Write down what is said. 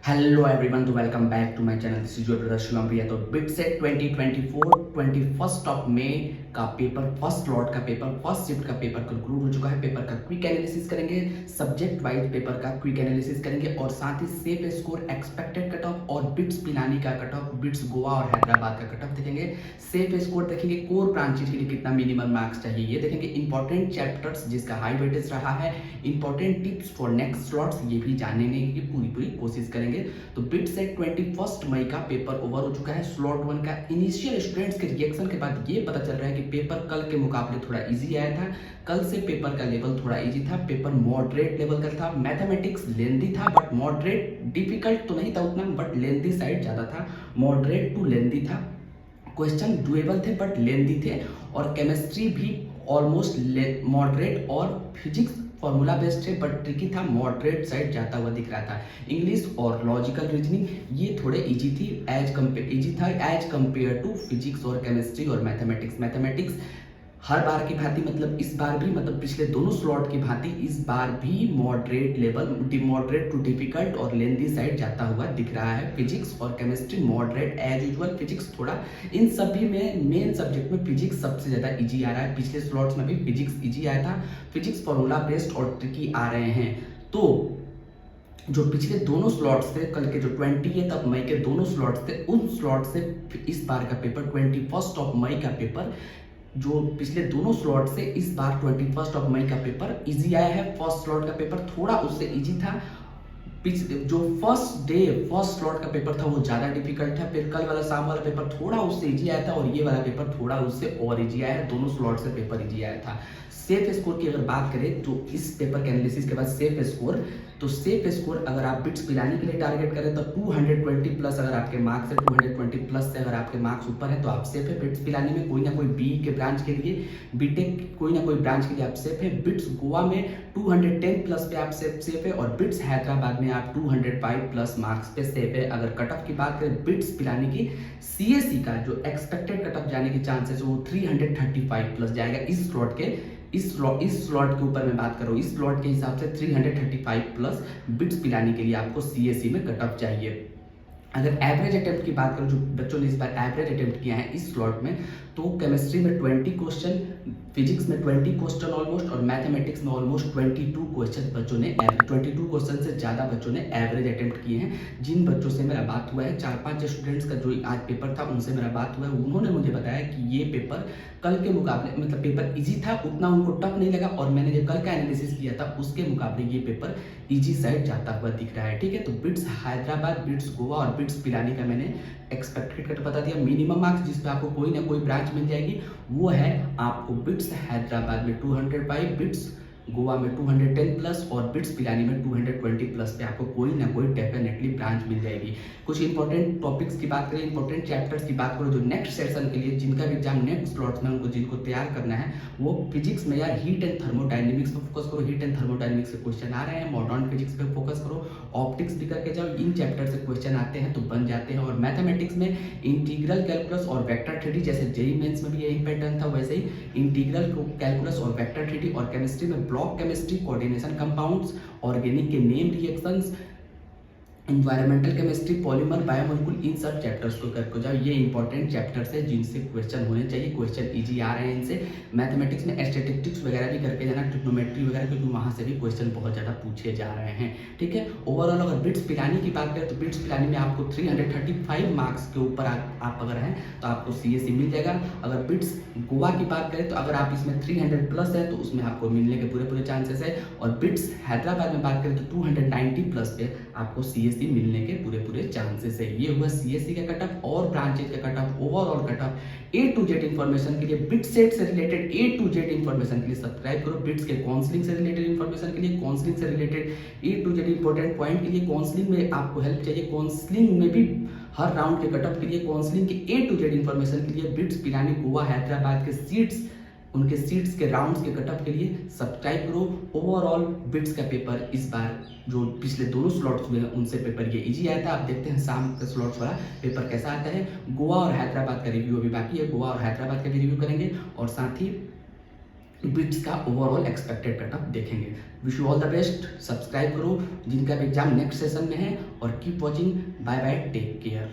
Hello everyone, तो welcome back to my channel. This is your brother Shivam Priya. तो BITSAT 2024 21 of May का paper, first lot का paper, first shift का paper conclude हो चुका है। पेपर का क्विक एनालिसिस करेंगे, सब्जेक्ट वाइज पेपर का क्विक एनालिसिस करेंगे और साथ ही safe score, expected cut off और बिट्स पिलानी का कट ऑफ, बिट्स गोवा और हैदराबाद का कट ऑफ देखेंगे। सेफ स्कोर देखेंगे, कोर ब्रांचेज के लिए कितना मिनिमम मार्क्स चाहिए ये देखेंगे। इंपॉर्टेंट चैप्टर्स जिसका हाई वेटेज रहा है, important tips for next slots ये भी जानने की पूरी कोशिश करेंगे। तो बिट सेट 21 मई का पेपर ओवर हो चुका है। स्लॉट 1 का इनिशियल स्टूडेंट्स के रिएक्शन के बाद ये पता चल रहा है कि पेपर कल के मुकाबले थोड़ा इजी आया था। कल से पेपर का लेवल थोड़ा इजी था, पेपर मॉडरेट लेवल का था। मैथमेटिक्स लेंदी था बट मॉडरेट, डिफिकल्ट तो नहीं था उतना बट लेंदी साइड ज्यादा था, मॉडरेट टू लेंदी था। क्वेश्चन डुएबल थे बट लेंदी थे और केमिस्ट्री भी ऑलमोस्ट मॉडरेट और फिजिक्स फॉर्मूला बेस्ड है बट ट्रिकी था, मॉडरेट साइड जाता हुआ दिख रहा था। इंग्लिश और लॉजिकल रीजनिंग ये थोड़े इजी थी, इजी था एज कंपेयर टू फिजिक्स और केमिस्ट्री और मैथमेटिक्स। मैथमेटिक्स हर बार की भांति, मतलब इस बार भी, मतलब पिछले दोनों स्लॉट की भांति इस बार भी moderate level, moderate to difficult और लेंदी साइड जाता हुआ दिख रहा है। फिजिक्स और chemistry moderate as usual, physics थोड़ा, इन सभी में मेन सब्जेक्ट में फिजिक्स सबसे ज्यादा इजी आ रहा है। पिछले स्लॉट्स में भी फिजिक्स इजी आया था, फिजिक्स फॉर्मूला बेस्ड और ट्रिकी आ रहे हैं। तो जो पिछले दोनों स्लॉट्स थे, कल के जो 28 मई के दोनों स्लॉट्स थे, उन स्लॉट से इस बार का पेपर 21 मई का पेपर, जो पिछले दोनों स्लॉट से इस बार 21 मई का पेपर इजी आया है। फर्स्ट स्लॉट का पेपर थोड़ा उससे इजी था। जो फर्स्ट स्लॉट का पेपर था वो ज्यादा डिफिकल्ट था, फिर कल वाला शाम वाला पेपर थोड़ा उससे इजी आया था और ये वाला पेपर थोड़ा उससे और इजी आया है। दोनों स्लॉट से पेपर इजी आया था। सेफ स्कोर की अगर बात करें तो इस पेपर के एनालिसिस के बाद सेफ स्कोर, तो सेफ स्कोर अगर आप बिट्स पिलाने के लिए टारगेट करें तो 220 प्लस अगर आपके मार्क्स है, 220 प्लस से अगर आपके मार्क्स ऊपर है तो आप सेफ है। बिट्स पिलाने में कोई ना कोई बी के ब्रांच के लिए, बीटेक कोई ना कोई ब्रांच के लिए आप सेफ है। बिट्स गोवा में 210 प्लस पे आप सेफ है और बिट्स हैदराबाद में आप 205 प्लस मार्क्स पे सेफ है। अगर कट ऑफ की बात करें बिट्स पिलाने की, सीएससी का जो एक्सपेक्टेड कट ऑफ जाने के चांसेस वो 335 प्लस जाएगा। इस स्लॉट के ऊपर मैं बात कर रहा हूँ, इस स्लॉट के हिसाब से 335 प्लस बिट्स पिलाने के लिए आपको सीएससी में कट ऑफ चाहिए। अगर एवरेज अटेम्प्ट की बात करूं, जो बच्चों ने इस बार एवरेज अटेम्प्ट किया है इस स्लॉट में, तो केमिस्ट्री में 20 क्वेश्चन, फिजिक्स में 20 क्वेश्चन ऑलमोस्ट और मैथमेटिक्स में ऑलमोस्ट 22 क्वेश्चन बच्चों ने 22 क्वेश्चन से ज़्यादा बच्चों ने एवरेज अटेम्प्ट किए हैं। जिन बच्चों से मेरा बात हुआ है, 4-5 स्टूडेंट्स का जो आज पेपर था उनसे मेरा बात हुआ है, उन्होंने मुझे बताया कि ये पेपर कल के मुकाबले, मतलब पेपर इजी था, उतना उनको टफ नहीं लगा और मैंने जब कल का एनालिसिस किया था उसके मुकाबले ये पेपर इजी साइड जाता हुआ दिख रहा है। ठीक है, तो बिट्स हैदराबाद, बिट्स गोवा और बिट्स पिलानी का मैंने एक्सपेक्टेड कट बता दिया। मिनिमम मार्क्स जिस पे आपको कोई ना कोई ब्रांच मिल जाएगी वो है आपको बिट्स हैदराबाद में 205, बिट्स गोवा में 210 प्लस और बिट्स पिलानी में 220 प्लस पे आपको कोई ना कोई डेफिनेटली ब्रांच मिल जाएगी। कुछ इंपॉर्टेंट टॉपिक्स की बात करें, इंपॉर्टेंट चैप्टर्स की बात करो, जो नेक्स्ट सेशन के लिए जिनका भी एग्जाम नेक्स्ट स्लॉट्स में उनको जिनको तैयार करना है, वो फिजिक्स में यार हीट एंड थर्मोडाइनमिक्स पे फोकस करो। हीट एंड थर्मोडाइनमिक्स से क्वेश्चन आ रहे हैं। मॉडर्न फिजिक्स पे फोकस करो, ऑप्टिक्स भी करके जाओ, इन चैप्टर से क्वेश्चन आते हैं तो बन जाते हैं। और मैथमेटिक्स में इंटीग्रल कैलकुलस और वेक्टर थ्योरी, जैसे जेईई मेंस में भी यही पैटर्न था वैसे ही इंटीग्रल कैलकुलस और वेक्टर थ्योरी, और केमिस्ट्री में block chemistry, coordination compounds, organic के name reactions, environmental chemistry, polymer, biomolecule, इन सब चैप्टर्स को करके जाओ। ये इंपॉर्टेंट चैप्टर्स है जिनसे क्वेश्चन होने चाहिए, क्वेश्चन इजी आ रहे हैं इनसे। मैथमेटिक्स में स्टैटिस्टिक्स वगैरह भी करके जाना, ट्रिग्नोमेट्री वगैरह, क्योंकि वहाँ से भी क्वेश्चन बहुत ज़्यादा पूछे जा रहे हैं। ठीक है, ओवरऑल अगर बिट्स पिलानी की बात करें तो बिट्स पिलानी में आपको 335 मार्क्स के ऊपर आप अगर हैं तो आपको सीएससी मिल जाएगा। अगर बिट्स गोवा की बात करें तो अगर आप इसमें 300 प्लस है तो उसमें आपको मिलने के पूरे चांसेस है। और बिट्स हैदराबाद में बात करें तो 290 प्लस पे आपको सीएससी मिलने के पूरे चांसेस है। ये हुआ सीएससी का कट ऑफ और ब्रांचेज का cut off, overall cut off. A to Z information के लिए, बिट सेट से related A to Z information के लिए सब्सक्राइब करो। बिट्स के काउंसलिंग से रिलेटेड इन्फॉर्मेशन के लिए, काउंसलिंग से related A to Z important point के लिए, काउंसलिंग में आपको हेल्प चाहिए, काउंसलिंग में भी हर राउंड के कट ऑफ के लिए, काउंसलिंग के ए टू जेड इन्फॉर्मेशन के लिए, बिट्स पिलानी गोवा हैदराबाद के सीट्स, उनके सीट्स के राउंड्स के कट ऑफ के लिए सब्सक्राइब करो। ओवरऑल बिट्स का पेपर इस बार जो पिछले दोनों स्लॉट्स हुए हैं उनसे पेपर ये इजी आया था। आप देखते हैं शाम के स्लॉट्स वाला पेपर कैसा आता है। गोवा और हैदराबाद का रिव्यू अभी बाकी है, गोवा और हैदराबाद का भी रिव्यू करेंगे और साथ ही बिट्स का ओवरऑल एक्सपेक्टेड पैटर्न देखेंगे। Wish you all the best, subscribe करो जिनका भी एग्जाम नेक्स्ट सेशन में है, और keep watching. Bye bye, take care.